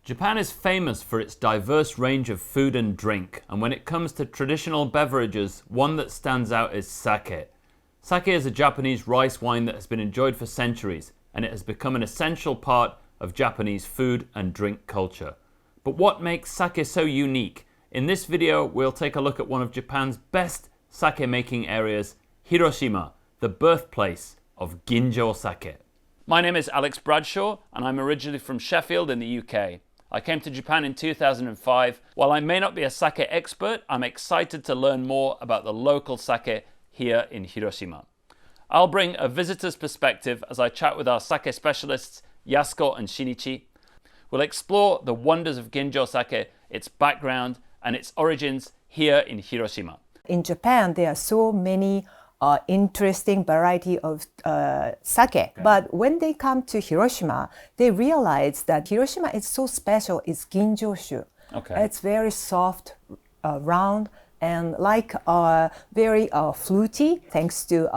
Japan is famous for its diverse range of food and drink, and when it comes to traditional beverages, one that stands out is sake. Sake is a Japanese rice wine that has been enjoyed for centuries, and it has become an essential part of Japanese food and drink culture. But what makes sake so unique? In this video, we'll take a look at one of Japan's best sake making areas, Hiroshima, the birthplace of Ginjo-Sake. My name is Alex Bradshaw, and I'm originally from Sheffield in the UK. I came to Japan in 2005. While I may not be a sake expert, I'm excited to learn more about the local sake here in Hiroshima. I'll bring a visitor's perspective as I chat with our sake specialists, Yasuko and Shinichi. We'll explore the wonders of Ginjo-Sake, its background, and its origins here in Hiroshima. In Japan, there are so many interesting variety of sake. Okay. But when they come to Hiroshima, they realize that Hiroshima is so special. It's ginjo-shu. Okay. It's very soft, round, and like very fruity. Thanks to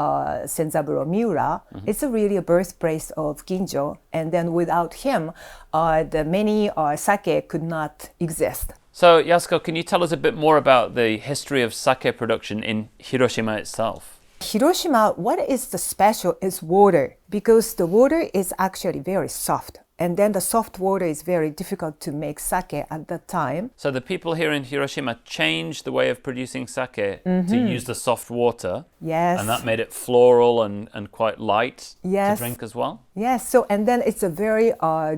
Senzaburo Miura, it's really a birthplace of ginjo. And then without him, the many sake could not exist. So Yasuko, can you tell us a bit more about the history of sake production in Hiroshima itself? Hiroshima, what is the special is water, because the water is actually very soft. And then the soft water is very difficult to make sake at that time. So the people here in Hiroshima changed the way of producing sake to use the soft water. Yes. And that made it floral and quite light yes. to drink as well? Yes, so and then it's a very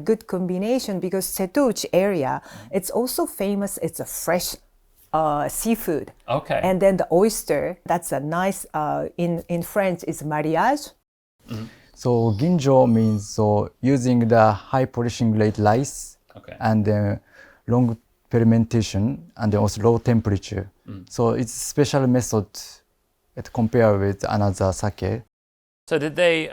good combination because Setouchi area, it's also famous, it's a fresh seafood. Okay. And then the oyster, that's a nice, in French, is mariage. So ginjo means using the high polishing rate rice and long fermentation and also low temperature. So it's a special method to compare with another sake. So did they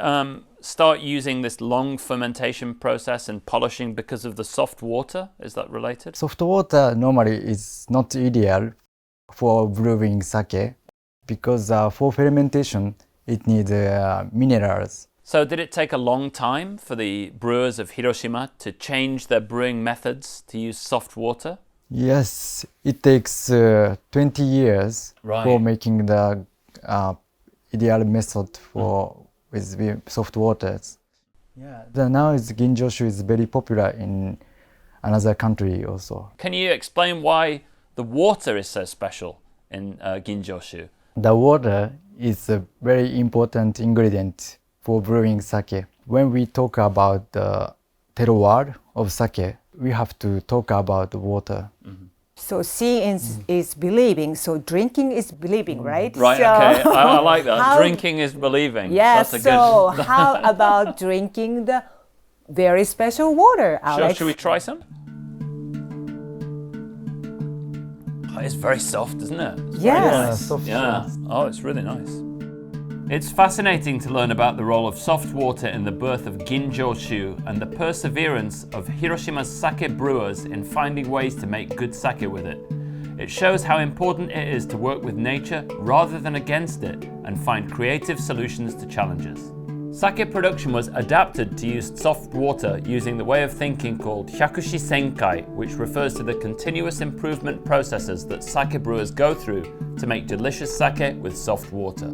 start using this long fermentation process and polishing because of the soft water? Is that related? Soft water normally is not ideal for brewing sake because for fermentation it needs minerals. So did it take a long time for the brewers of Hiroshima to change their brewing methods to use soft water? Yes, it takes 20 years for making the ideal method for with soft waters. Yeah. Now Ginjo-shu is very popular in another country also. Can you explain why the water is so special in Ginjo-shu? The water is a very important ingredient for brewing sake. When we talk about the terroir of sake, we have to talk about the water. So seeing is believing, so drinking is believing, right? Right, so okay, I like that. Drinking is believing. Yes, that's so good... how about drinking the very special water, Alex? Sure, should we try some? Oh, it's very soft, isn't it? It's yes. Soft. Yeah. Oh, it's really nice. It's fascinating to learn about the role of soft water in the birth of Ginjo-shu and the perseverance of Hiroshima's sake brewers in finding ways to make good sake with it. It shows how important it is to work with nature rather than against it and find creative solutions to challenges. Sake production was adapted to use soft water using the way of thinking called hyakushi senkai, which refers to the continuous improvement processes that sake brewers go through to make delicious sake with soft water.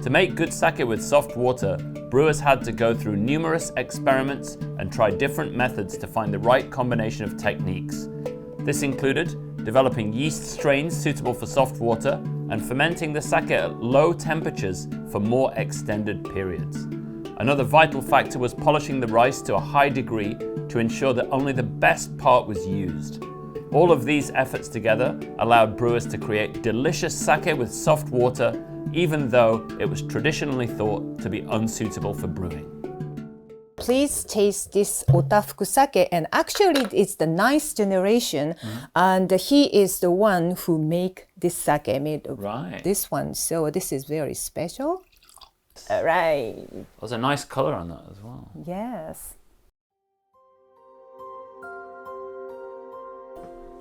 To make good sake with soft water, brewers had to go through numerous experiments and try different methods to find the right combination of techniques. This included developing yeast strains suitable for soft water and fermenting the sake at low temperatures for more extended periods. Another vital factor was polishing the rice to a high degree to ensure that only the best part was used. All of these efforts together allowed brewers to create delicious sake with soft water, even though it was traditionally thought to be unsuitable for brewing. Please taste this otafuku sake, and actually it's the ninth generation, and he is the one who make this sake, made of this one. So this is very special. All right. There's a nice color on that as well. Yes.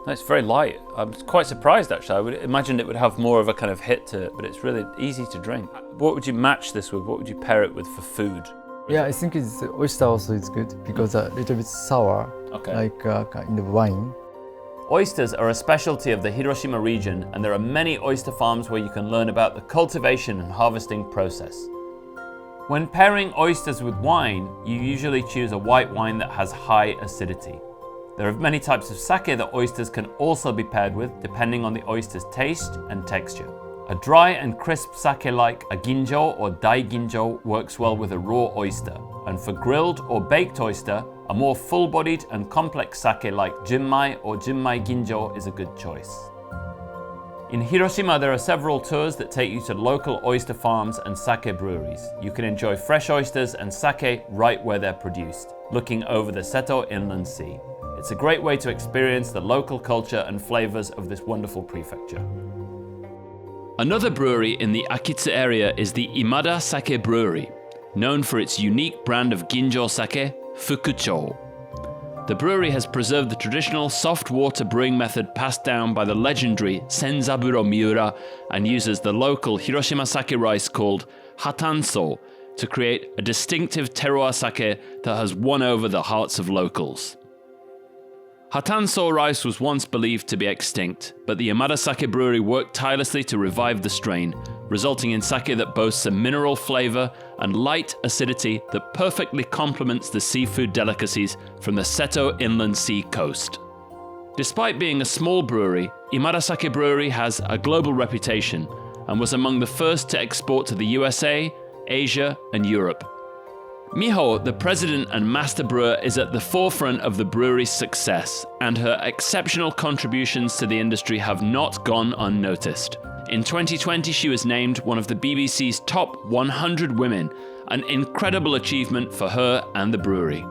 It's very light. I'm quite surprised actually. I would imagine it would have more of a kind of hit to it, but it's really easy to drink. What would you match this with? What would you pair it with for food? Yeah, I think oyster also is good because a little bit sour like kind of wine. Oysters are a specialty of the Hiroshima region, and there are many oyster farms where you can learn about the cultivation and harvesting process. When pairing oysters with wine, you usually choose a white wine that has high acidity. There are many types of sake that oysters can also be paired with, depending on the oyster's taste and texture. A dry and crisp sake like a ginjo or dai ginjo works well with a raw oyster, and for grilled or baked oyster, a more full-bodied and complex sake like junmai or junmai ginjo is a good choice. In Hiroshima, there are several tours that take you to local oyster farms and sake breweries. You can enjoy fresh oysters and sake right where they're produced, looking over the Seto Inland Sea. It's a great way to experience the local culture and flavors of this wonderful prefecture. Another brewery in the Akitsu area is the Imada Sake Brewery, known for its unique brand of Ginjo-Sake, Fukucho. The brewery has preserved the traditional soft water brewing method passed down by the legendary Senzaburo Miura and uses the local Hiroshima sake rice called Hatanso to create a distinctive terroir sake that has won over the hearts of locals. Hatanso rice was once believed to be extinct, but the Imada Sake Brewery worked tirelessly to revive the strain, resulting in sake that boasts a mineral flavor and light acidity that perfectly complements the seafood delicacies from the Seto Inland Sea coast. Despite being a small brewery, Imada Sake Brewery has a global reputation and was among the first to export to the USA, Asia, and Europe. Miho, the president and master brewer, is at the forefront of the brewery's success, and her exceptional contributions to the industry have not gone unnoticed. In 2020, she was named one of the BBC's top 100 women, an incredible achievement for her and the brewery.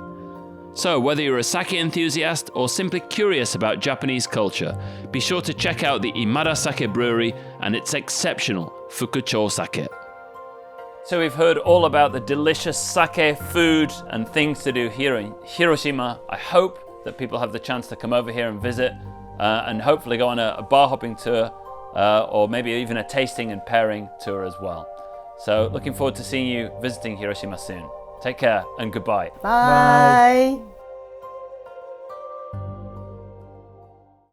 So, whether you're a sake enthusiast or simply curious about Japanese culture, be sure to check out the Imada Sake Brewery and its exceptional Fukucho sake. So we've heard all about the delicious sake, food, and things to do here in Hiroshima. I hope that people have the chance to come over here and visit and hopefully go on a bar hopping tour or maybe even a tasting and pairing tour as well. So looking forward to seeing you visiting Hiroshima soon. Take care and goodbye. Bye.